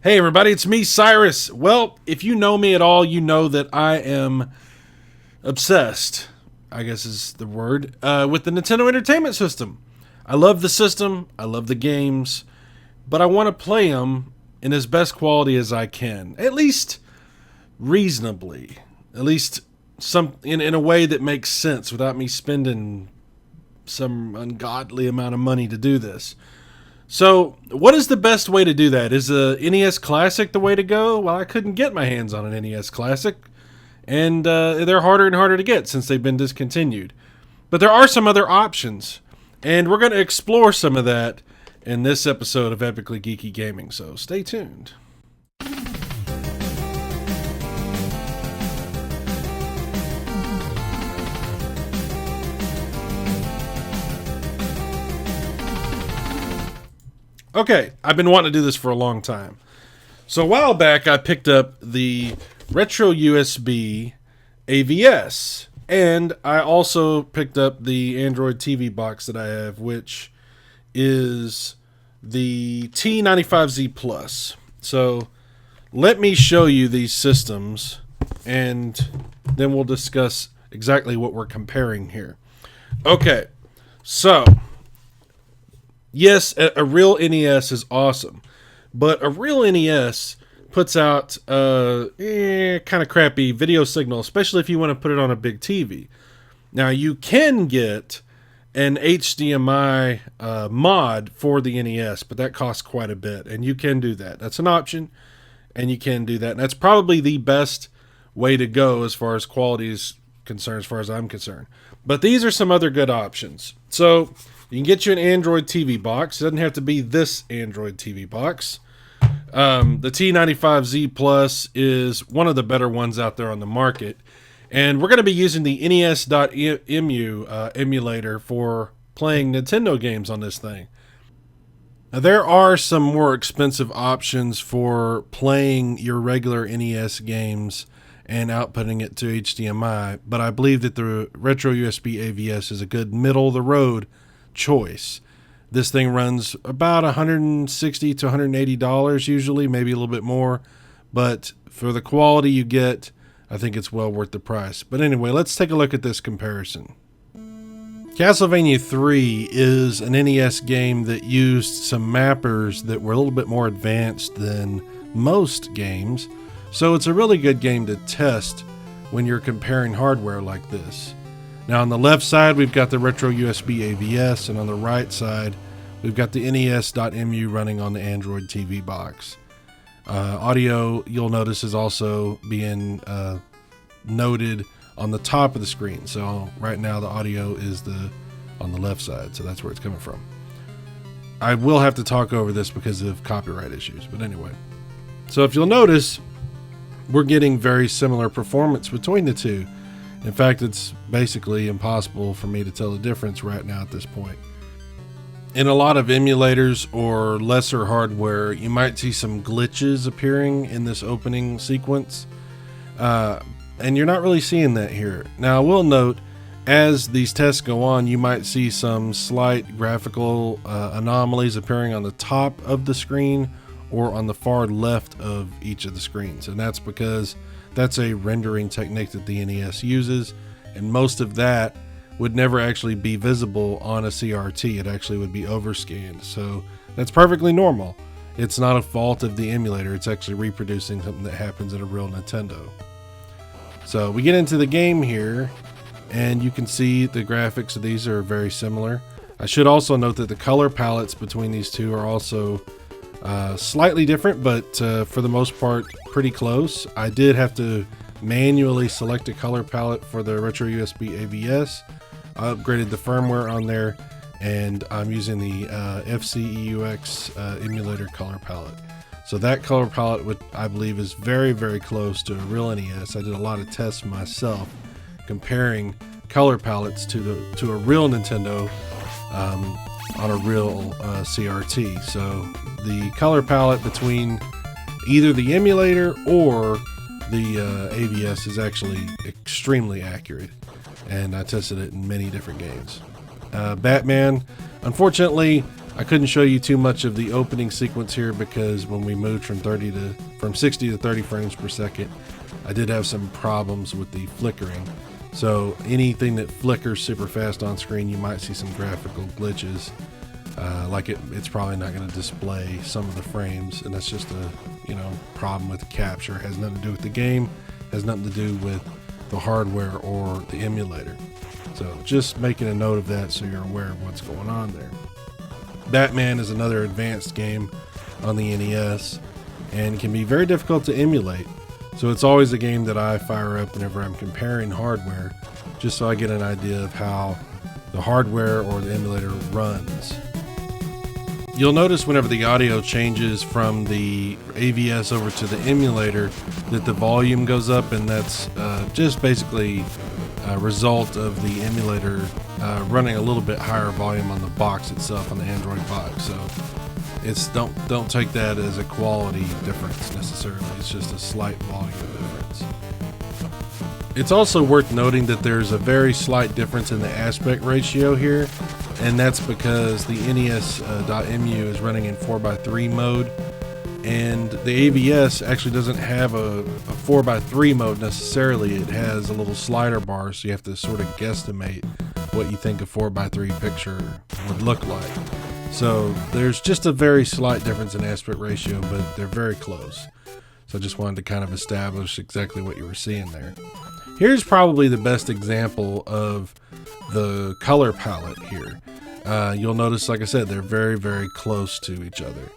Hey everybody, it's me, Cyrus. Well, if you know me at all, you know that I am obsessed, I guess is the word, with the Nintendo Entertainment System. I love the system, I love the games, but I want to play them in as best quality as I can. At least reasonably. At least some in a way that makes sense without me spending some ungodly amount of money to do this. So, what is the best way to do that? Is a NES Classic the way to go? Well, I couldn't get my hands on an NES Classic, and they're harder and harder to get since they've been discontinued. But there are some other options, and we're going to explore some of that in this episode of Epically Geeky Gaming, so stay tuned. Okay, I've been wanting to do this for a long time. So a while back, I picked up the RetroUSB AVS, and I also picked up the Android TV box that I have, which is the T95Z Plus. So let me show you these systems, and then we'll discuss exactly what we're comparing here. Okay, so yes, a real NES is awesome, but a real NES puts out kind of crappy video signal, especially if you want to put it on a big TV. Now, you can get an HDMI mod for the NES, but that costs quite a bit, and you can do that. That's an option, and you can do that. And that's probably the best way to go as far as quality is concerned, as far as I'm concerned. But these are some other good options. So you can get you an Android TV box. It doesn't have to be this Android TV box. The T95Z Plus is one of the better ones out there on the market. And we're going to be using the NES.Emu emulator for playing Nintendo games on this thing. Now, there are some more expensive options for playing your regular NES games and outputting it to HDMI, but I believe that the RetroUSB AVS is a good middle-of-the-road choice. This thing runs about $160 to $180 usually, maybe a little bit more, but for the quality you get, I think it's well worth the price. But anyway, let's take a look at this comparison. Castlevania 3 is an NES game that used some mappers that were a little bit more advanced than most games, so it's a really good game to test when you're comparing hardware like this. Now on the left side, we've got the RetroUSB AVS, and on the right side, we've got the NES.Emu running on the Android TV box. Audio, you'll notice, is also being noted on the top of the screen. So right now, the audio is on the left side, so that's where it's coming from. I will have to talk over this because of copyright issues, but anyway. So if you'll notice, we're getting very similar performance between the two. In fact, it's basically impossible for me to tell the difference right now at this point. In a lot of emulators or lesser hardware, you might see some glitches appearing in this opening sequence, and you're not really seeing that here. Now, I will note, as these tests go on, you might see some slight graphical anomalies appearing on the top of the screen or on the far left of each of the screens, and that's because that's a rendering technique that the NES uses, and most of that would never actually be visible on a CRT. It actually would be overscanned, so that's perfectly normal. It's not a fault of the emulator. It's actually reproducing something that happens in a real Nintendo. So we get into the game here, and you can see the graphics of these are very similar. I should also note that the color palettes between these two are also slightly different, but for the most part pretty close. I did have to manually select a color palette for the RetroUSB AVS. I upgraded the firmware on there, and I'm using the FCEUX emulator color palette. So that color palette, I believe, is very, very close to a real NES. I did a lot of tests myself comparing color palettes to a real Nintendo on a real CRT. So the color palette between either the emulator or the AVS is actually extremely accurate, and I tested it in many different games. Batman, unfortunately, I couldn't show you too much of the opening sequence here because when we moved from 60 to 30 frames per second, I did have some problems with the flickering. So anything that flickers super fast on screen, you might see some graphical glitches. Like it's probably not going to display some of the frames, and that's just a problem with the capture. It has nothing to do with the game, it has nothing to do with the hardware or the emulator. So just making a note of that so you're aware of what's going on there. Batman is another advanced game on the NES and can be very difficult to emulate. So it's always a game that I fire up whenever I'm comparing hardware, just so I get an idea of how the hardware or the emulator runs. You'll notice whenever the audio changes from the AVS over to the emulator that the volume goes up, and that's just basically a result of the emulator running a little bit higher volume on the box itself, on the Android box. So it's don't take that as a quality difference necessarily. It's just a slight volume difference. It's also worth noting that there's a very slight difference in the aspect ratio here, and that's because the NES.Emu is running in 4:3 mode, and the AVS actually doesn't have a 4:3 mode necessarily. It has a little slider bar, so you have to sort of guesstimate what you think a 4:3 picture would look like. So there's just a very slight difference in aspect ratio, but they're very close. So I just wanted to kind of establish exactly what you were seeing there. Here's probably the best example of the color palette here. You'll notice, like I said, they're very, very close to each other.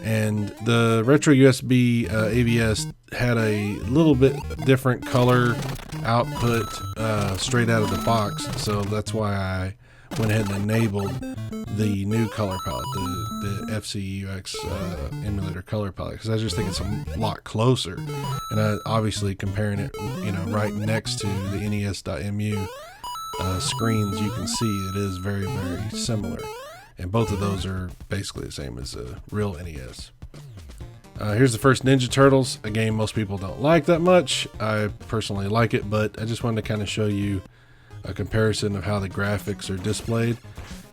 And the RetroUSB AVS had a little bit different color output straight out of the box. So that's why I went ahead and enabled the new color palette, the FCUX emulator color palette, because I just think it's a lot closer. And obviously comparing it, right next to the NES.Emu screens, you can see it is very, very similar. And both of those are basically the same as a real NES. Here's the first Ninja Turtles, a game most people don't like that much. I personally like it, but I just wanted to kind of show you a comparison of how the graphics are displayed.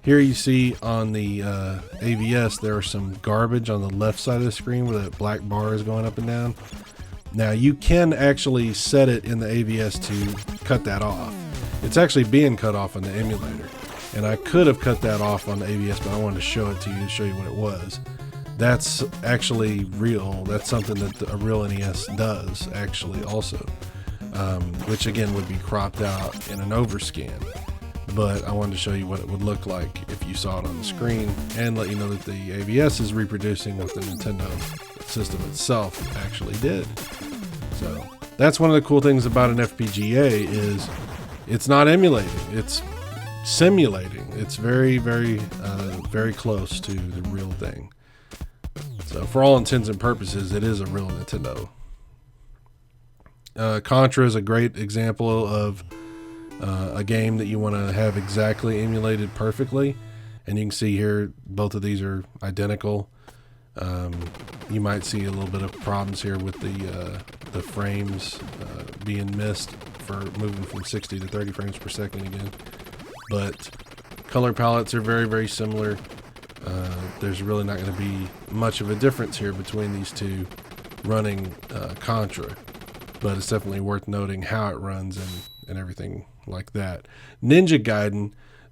Here you see on the AVS there are some garbage on the left side of the screen where that black bar is going up and down. Now you can actually set it in the AVS to cut that off. It's actually being cut off on the emulator, and I could have cut that off on the AVS, but I wanted to show it to you to show you what it was. That's actually real. That's something that a real NES does actually also, which again would be cropped out in an overscan. But I wanted to show you what it would look like if you saw it on the screen, and let you know that the AVS is reproducing what the Nintendo system itself actually did. So that's one of the cool things about an FPGA is it's not emulating, it's simulating. It's very, very, very close to the real thing. So for all intents and purposes, it is a real Nintendo. Contra is a great example of a game that you want to have exactly emulated perfectly, and you can see here both of these are identical. You might see a little bit of problems here with the frames being missed for moving from 60 to 30 frames per second again, but color palettes are very, very similar. There's really not going to be much of a difference here between these two running Contra, but it's definitely worth noting how it runs and everything like that. Ninja Gaiden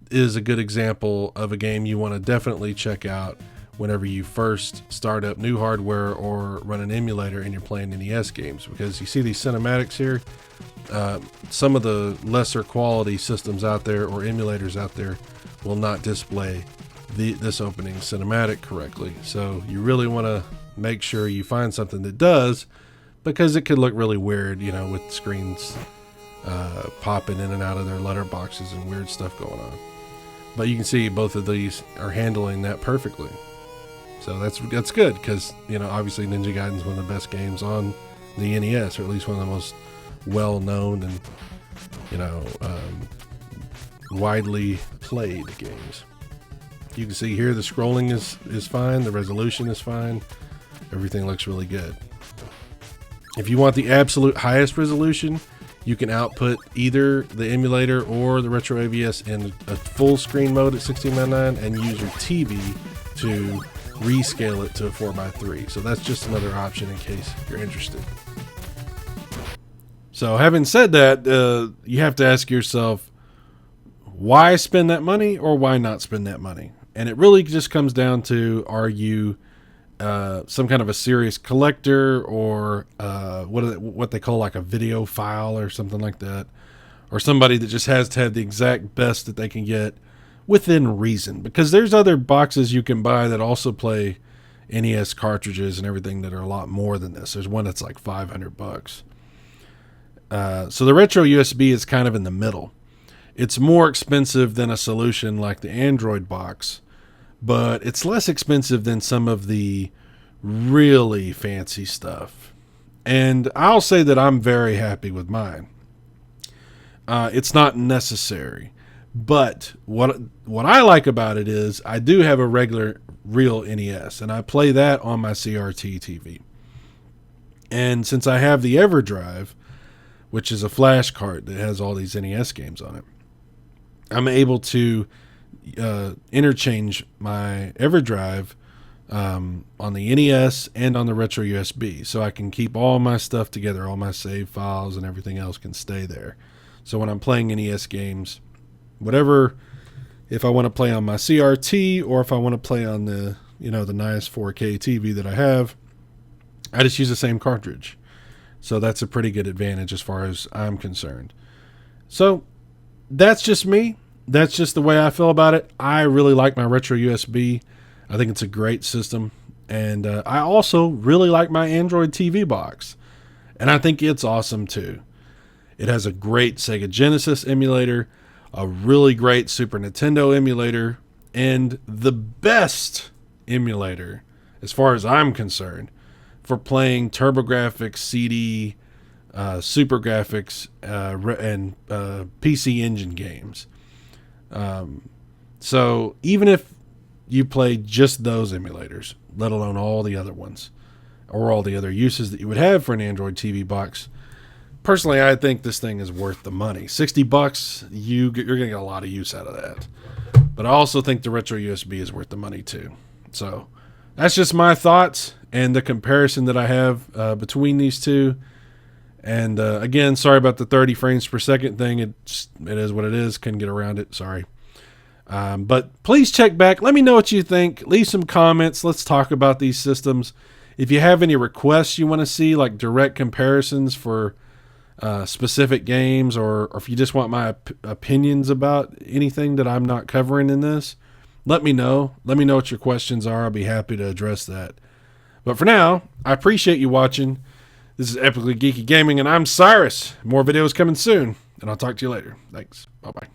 is a good example of a game you want to definitely check out whenever you first start up new hardware or run an emulator and you're playing NES games, because you see these cinematics here. Some of the lesser quality systems out there or emulators out there will not display this opening cinematic correctly. So you really want to make sure you find something that does, because it could look really weird, with screens popping in and out of their letterboxes and weird stuff going on. But you can see both of these are handling that perfectly. So that's good, because obviously Ninja Gaiden is one of the best games on the NES, or at least one of the most well-known and widely played games. You can see here the scrolling is fine, the resolution is fine, everything looks really good. If you want the absolute highest resolution, You can output either the emulator or the Retro AVS in a full screen mode at 16:9 and use your TV to rescale it to a 4:3. So that's just another option in case you're interested. So having said that, you have to ask yourself, why spend that money or why not spend that money? And it really just comes down to, are you some kind of a serious collector, or what they call like a video file or something like that, or somebody that just has to have the exact best that they can get within reason? Because there's other boxes you can buy that also play NES cartridges and everything that are a lot more than this. There's one that's like $500. So the Retro USB is kind of in the middle. It's more expensive than a solution like the Android box, but it's less expensive than some of the really fancy stuff. And I'll say that I'm very happy with mine. It's not necessary, but what I like about it is I do have a regular real NES, and I play that on my CRT TV. And since I have the Everdrive, which is a flash cart that has all these NES games on it, I'm able to interchange my Everdrive on the NES and on the Retro USB, so I can keep all my stuff together. All my save files and everything else can stay there. So when I'm playing NES games, whatever, if I want to play on my CRT or if I want to play on the the nice 4K TV that I have, I just use the same cartridge. So that's a pretty good advantage as far as I'm concerned. So that's just me. That's just the way I feel about it. I really like my Retro USB. I think it's a great system. And I also really like my Android TV box. And I think it's awesome too. It has a great Sega Genesis emulator, a really great Super Nintendo emulator, and the best emulator, as far as I'm concerned, for playing TurboGrafx, CD, Super Graphics, and PC Engine games. So even if you play just those emulators, let alone all the other ones, or all the other uses that you would have for an Android TV box, personally, I think this thing is worth the money. $60, you're going to get a lot of use out of that. But I also think the Retro USB is worth the money too. So that's just my thoughts and the comparison that I have between these two. And again, sorry about the 30 frames per second thing. It is what it is. Couldn't get around it. Sorry. But please check back. Let me know what you think. Leave some comments. Let's talk about these systems. If you have any requests you want to see, like direct comparisons for specific games, or if you just want my opinions about anything that I'm not covering in this, let me know. Let me know what your questions are. I'll be happy to address that. But for now, I appreciate you watching. This is Epically Geeky Gaming, and I'm Cyrus. More videos coming soon, and I'll talk to you later. Thanks. Bye-bye.